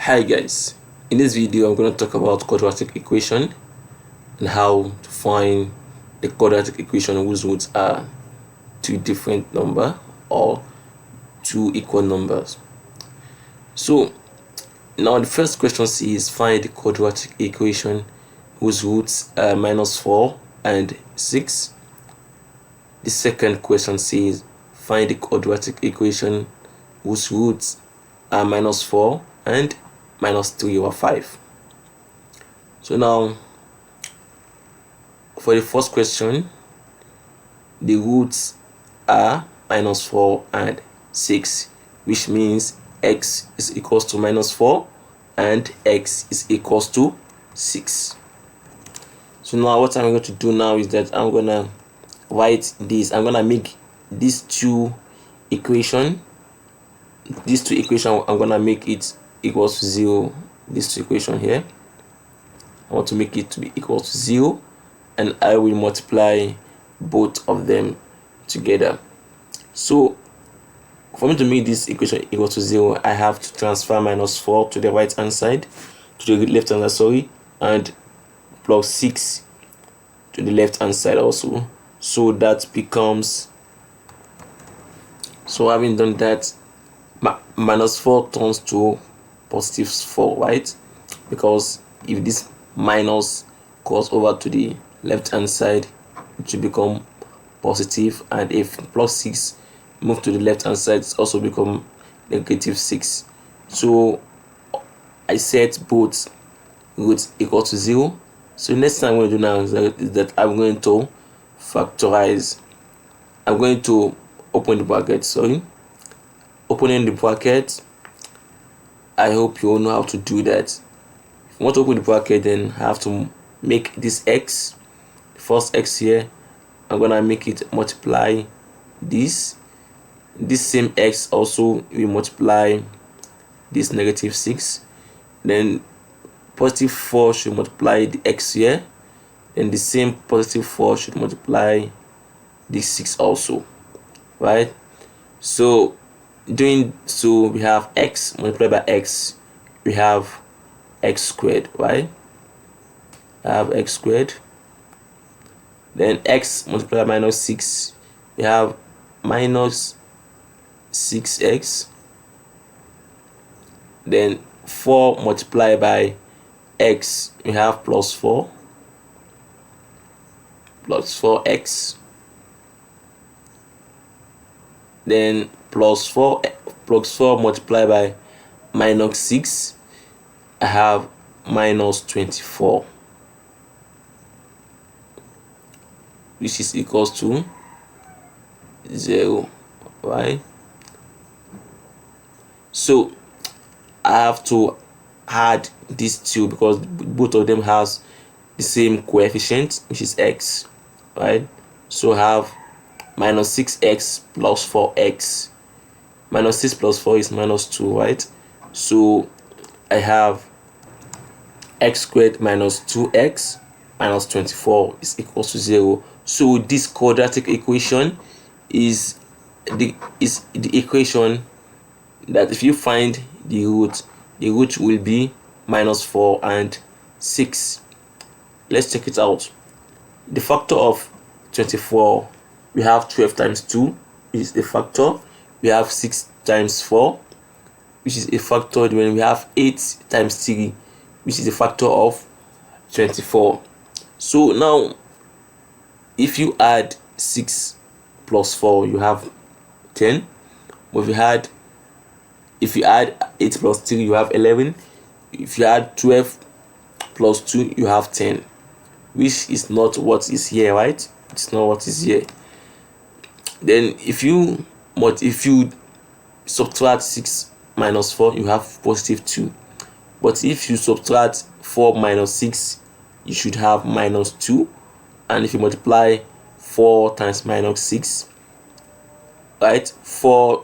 Hi guys, in this video I'm going to talk about quadratic equation and how to find the quadratic equation whose roots are two different number or two equal numbers. So now the first question is find the quadratic equation whose roots are -4 and 6. The second question says find the quadratic equation whose roots are -4 and -3 over 5. So now for the first question, the roots are -4 and 6, which means x is equals to -4 and x is equals to 6. So now what I'm going to do now is that I'm gonna write this. I'm gonna make these two equation I'm gonna make it equals to 0. This two equation here, I want to make it to be equal to 0, and I will multiply both of them together. So for me to make this equation equal to 0, I have to transfer -4 to the right hand side, to the left hand side, sorry, and plus 6 to the left hand side also. So that becomes, so having done that, -4 turns to +4, right? Because if this minus goes over to the left hand side, it will become positive, and if +6 move to the left hand side, it's also become -6. So I set both roots equal to 0. So next thing I'm going to do now is that I'm going to factorize. I'm going to open the bracket, sorry. Opening the bracket, I hope you all know how to do that. If you want to open the bracket, then I have to make this x, the first x here, I'm gonna make it multiply this same x also will multiply this -6, then +4 should multiply the x here, and the same +4 should multiply this 6 also, right? So doing so, we have x multiplied by x, we have x squared, right? I have x squared. Then x multiplied by -6, we have -6x. Then 4 multiplied by x, we have +4, +4x. Then +4 multiplied by -6, I have -24, which is equals to 0, right? So I have to add these two because both of them has the same coefficient, which is x, right? So I have -6x plus 4x. -6 plus 4 is -2, right? So I have x squared minus 2x minus 24 is equals to 0. So this quadratic equation is the equation that if you find the root will be -4 and 6. Let's check it out. The factor of 24, we have 12 times 2, which is a factor. We have 6 times 4, which is a factor. When we have 8 times 3, which is a factor of 24. So now if you add 6 plus 4, you have 10. But if you add 8 plus 3, you have 11. If you add 12 plus 2, you have 10, which is not what is here, right? It's not what is here. Then if you subtract 6 minus 4, you have +2. But if you subtract 4 minus 6, you should have -2. And if you multiply 4 times -6, right, 4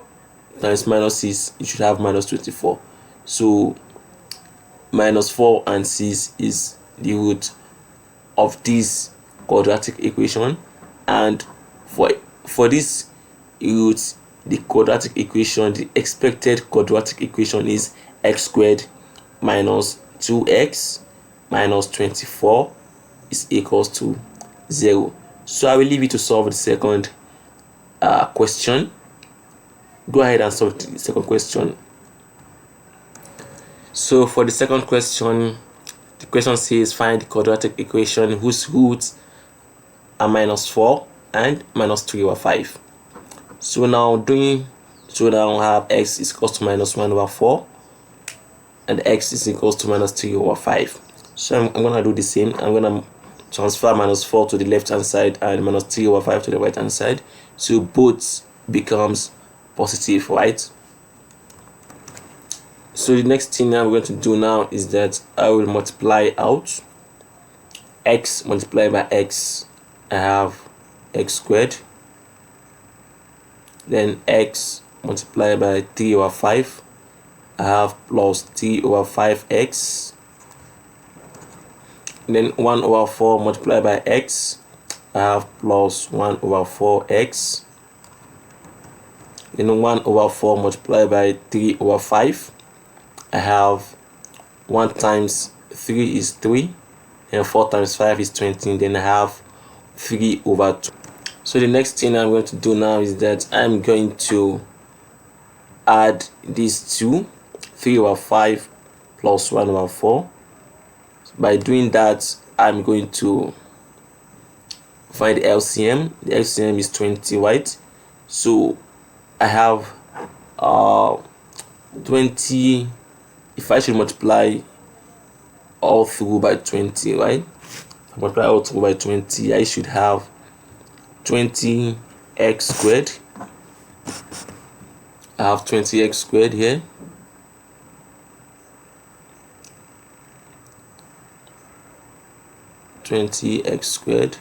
times -6, you should have -24. So -4 and 6 is the root of this quadratic equation. And for this root, the quadratic equation, the expected quadratic equation is x squared minus 2x minus 24 is equals to 0. So I will leave you to solve the second question. Go ahead and solve the second question. So for the second question, the question says find the quadratic equation whose roots are minus 4 and minus 3 over 5. So now I have x is equals to minus 1 over 4 and x is equals to minus 3 over 5. So I'm gonna do the same. I'm gonna transfer minus 4 to the left hand side and minus 3 over 5 to the right hand side, so both becomes positive, right? So the next thing I'm going to do now is that I will multiply out x multiplied by x. I have x squared, then x multiplied by 3 over 5, I have plus 3 over 5x, then 1 over 4 multiplied by x, I have plus 1 over 4x, then 1 over 4 multiplied by 3 over 5, I have 1 times 3 is 3, and 4 times 5 is 20, then I have 3 over 2. So the next thing I'm going to do now is that I'm going to add these two, 3 over 5 plus 1 over 4. By doing that, I'm going to find the LCM. The LCM is 20, right? So I have 20. If I should multiply all through by 20, right? Multiply all through by 20, I should have 20x squared. I have 20x squared here. X squared.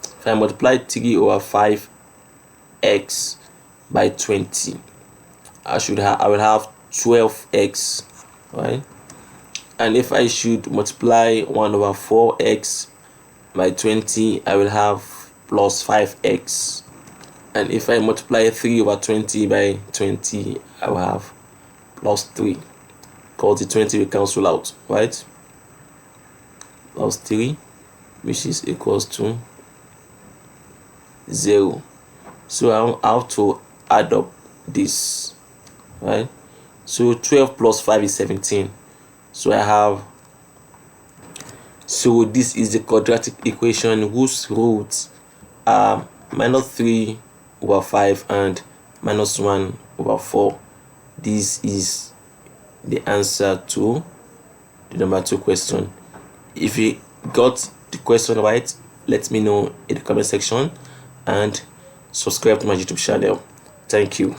If I multiply 3 over 5x by 20, I will have 12x, right? And if I should multiply 1 over 4x by 20, I will have plus 5x. And if I multiply 3 over 20 by 20, I will have plus 3. Because the 20 will cancel out, right? Plus 3, which is equals to 0. So I have to add up this, right? So 12 plus 5 is 17. So this is the quadratic equation whose roots are minus 3 over 5 and minus 1 over 4. This is the answer to the number 2 question. If you got the question right, let me know in the comment section and subscribe to my YouTube channel. Thank you.